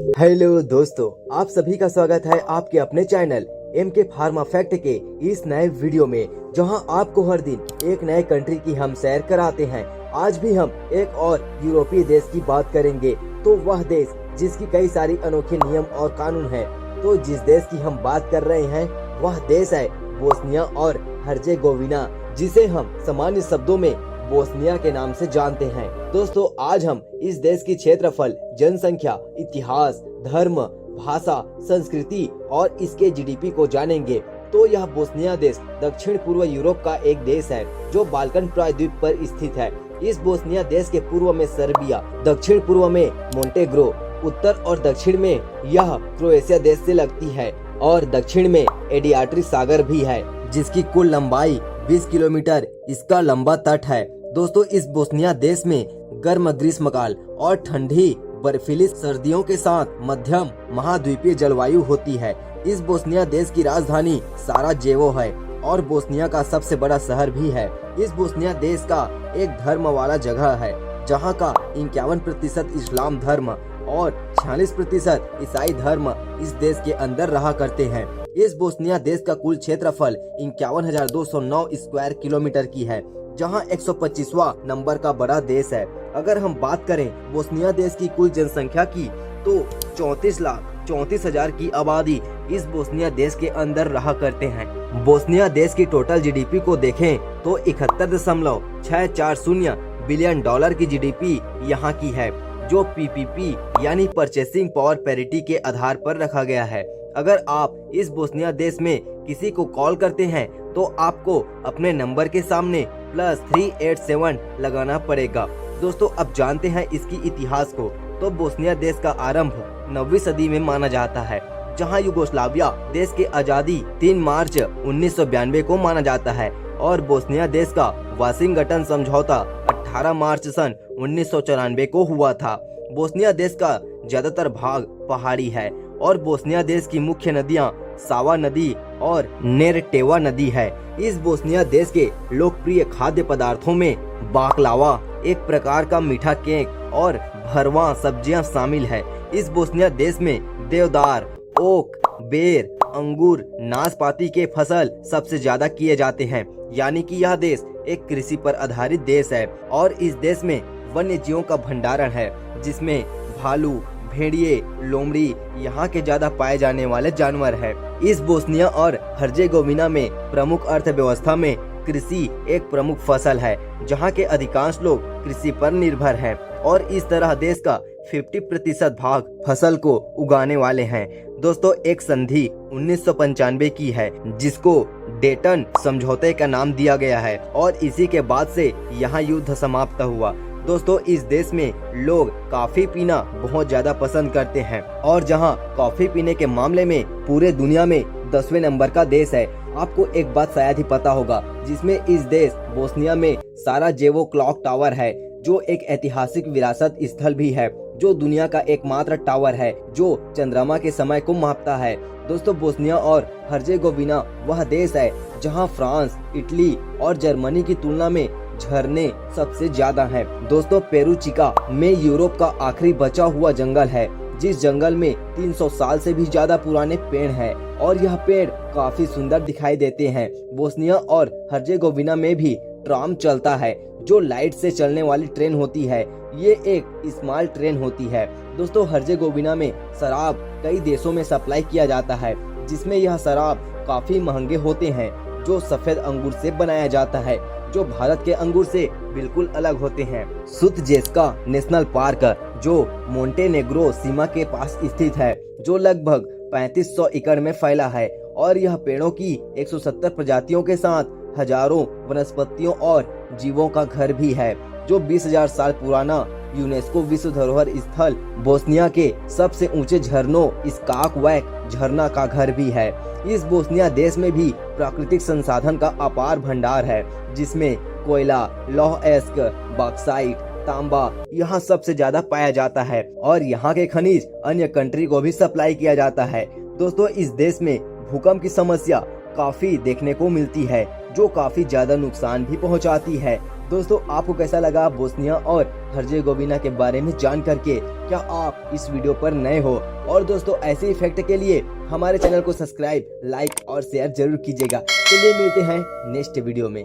Hello दोस्तों, आप सभी का स्वागत है आपके अपने चैनल MK फार्मा फैक्ट के इस नए वीडियो में, जहां आपको हर दिन एक नए कंट्री की हम सैर कराते हैं। आज भी हम एक और यूरोपीय देश की बात करेंगे, तो वह देश जिसकी कई सारी अनोखे नियम और कानून हैं। तो जिस देश की हम बात कर रहे हैं वह देश है बोस्निया और हर्जेगोविना, जिसे हम सामान्य शब्दों में बोस्निया के नाम से जानते हैं। दोस्तों, आज हम इस देश की क्षेत्रफल, जनसंख्या, इतिहास, धर्म, भाषा, संस्कृति और इसके GDP को जानेंगे। तो यह बोस्निया देश दक्षिण पूर्व यूरोप का एक देश है जो बाल्कन प्रायद्वीप पर स्थित है। इस बोस्निया देश के पूर्व में सर्बिया, दक्षिण पूर्व में मोंटेग्रो, उत्तर और दक्षिण में यह क्रोएशिया देश से लगती है और दक्षिण में एडियाट्रिक सागर भी है, जिसकी कुल लंबाई 20 किलोमीटर इसका लंबा तट है। दोस्तों, इस बोस्निया देश में गर्म ग्रीष्मकाल और ठंडी बर्फीली सर्दियों के साथ मध्यम महाद्वीपीय जलवायु होती है। इस बोस्निया देश की राजधानी साराजेवो है और बोस्निया का सबसे बड़ा शहर भी है। इस बोस्निया देश का एक धर्म वाला जगह है, जहां का 51% इस्लाम धर्म और 46% ईसाई धर्म इस देश के अंदर रहा करते हैं। इस बोस्निया देश का कुल क्षेत्रफल 51,209 स्क्वायर किलोमीटर की है, जहां 125वां नंबर का बड़ा देश है। अगर हम बात करें बोस्निया देश की कुल जनसंख्या की, तो 34,34,000 की आबादी इस बोस्निया देश के अंदर रहा करते हैं। बोस्निया देश की टोटल GDP को देखें तो 71.640 बिलियन डॉलर की GDP यहाँ की है, जो PPP यानी परचेसिंग पावर पैरिटी के आधार पर रखा गया है। अगर आप इस बोस्निया देश में किसी को कॉल करते हैं तो आपको अपने नंबर के सामने +387 लगाना पड़ेगा। दोस्तों, अब जानते हैं इसकी इतिहास को। तो बोस्निया देश का आरंभ 9वीं सदी में माना जाता है, जहां युगोस्लाविया देश की आजादी 3 मार्च 1992 को माना जाता है और बोस्निया देश का वाशिंगटन समझौता 18 मार्च सन 1994 को हुआ था। बोस्निया देश का ज्यादातर भाग पहाड़ी है और बोस्निया देश की मुख्य नदियां सावा नदी और नेरटेवा नदी है। इस बोस्निया देश के लोकप्रिय खाद्य पदार्थों में बाकलावा, एक प्रकार का मीठा केक और भरवा सब्जियां शामिल है। इस बोस्निया देश में देवदार, ओक, बेर, अंगूर, नाशपाती के फसल सबसे ज्यादा किए जाते हैं, यानी कि यह देश एक कृषि पर आधारित देश है। और इस देश में वन्य जीवों का भंडारण है, जिसमें भालू, भेड़िए, लोमड़ी यहाँ के ज्यादा पाए जाने वाले जानवर है। इस बोस्निया और हर्जेगोविना में प्रमुख अर्थव्यवस्था में कृषि एक प्रमुख फसल है, जहाँ के अधिकांश लोग कृषि पर निर्भर हैं और इस तरह देश का 50% भाग फसल को उगाने वाले हैं। दोस्तों, एक संधि 1995 की है, जिसको डेटन समझौते का नाम दिया गया है और इसी के बाद से यहाँ युद्ध समाप्त हुआ। दोस्तों, इस देश में लोग कॉफी पीना बहुत ज्यादा पसंद करते हैं और जहां कॉफी पीने के मामले में पूरे दुनिया में 10वें नंबर का देश है। आपको एक बात शायद ही पता होगा, जिसमें इस देश बोस्निया में साराजेवो क्लॉक टावर है, जो एक ऐतिहासिक विरासत स्थल भी है, जो दुनिया का एकमात्र टावर है जो चंद्रमा के समय को मापता है। दोस्तों, बोस्निया और हर्जेगोविना वह देश है जहां फ्रांस, इटली और जर्मनी की तुलना में झरने सबसे ज्यादा हैं। दोस्तों, पेरूचिका में यूरोप का आखिरी बचा हुआ जंगल है, जिस जंगल में 300 साल से भी ज्यादा पुराने पेड़ हैं और यह पेड़ काफी सुंदर दिखाई देते हैं। बोस्निया और हर्जेगोविना में भी ट्राम चलता है, जो लाइट से चलने वाली ट्रेन होती है। ये एक स्मॉल ट्रेन होती है। दोस्तों, हर्जेगोविना में शराब कई देशों में सप्लाई किया जाता है, जिसमें यह शराब काफी महंगे होते हैं, जो सफेद अंगूर से बनाया जाता है, जो भारत के अंगूर से बिल्कुल अलग होते हैं। सुतजेस्का नेशनल पार्क, जो मोंटेनेग्रो सीमा के पास स्थित है, जो लगभग 3500 एकड़ में फैला है और यह पेड़ों की 170 प्रजातियों के साथ हजारों वनस्पतियों और जीवों का घर भी है, जो 20,000 साल पुराना यूनेस्को विश्व धरोहर स्थल बोस्निया के सबसे ऊंचे झरनों स्काकवैक झरना का घर भी है। इस बोस्निया देश में भी प्राकृतिक संसाधन का अपार भंडार है, जिसमें कोयला, लौह अयस्क, बॉक्साइट, तांबा यहाँ सबसे ज्यादा पाया जाता है और यहाँ के खनिज अन्य कंट्री को भी सप्लाई किया जाता है। दोस्तों, इस देश में भूकंप की समस्या काफी देखने को मिलती है, जो काफी ज्यादा नुकसान भी पहुंचाती है। दोस्तों, आपको कैसा लगा बोस्निया और हर्जेगोविना के बारे में जान करके? क्या आप इस वीडियो पर नए हो? और दोस्तों, ऐसे ही फैक्ट के लिए हमारे चैनल को सब्सक्राइब, लाइक और शेयर जरूर कीजिएगा। चलिए मिलते हैं नेक्स्ट वीडियो में।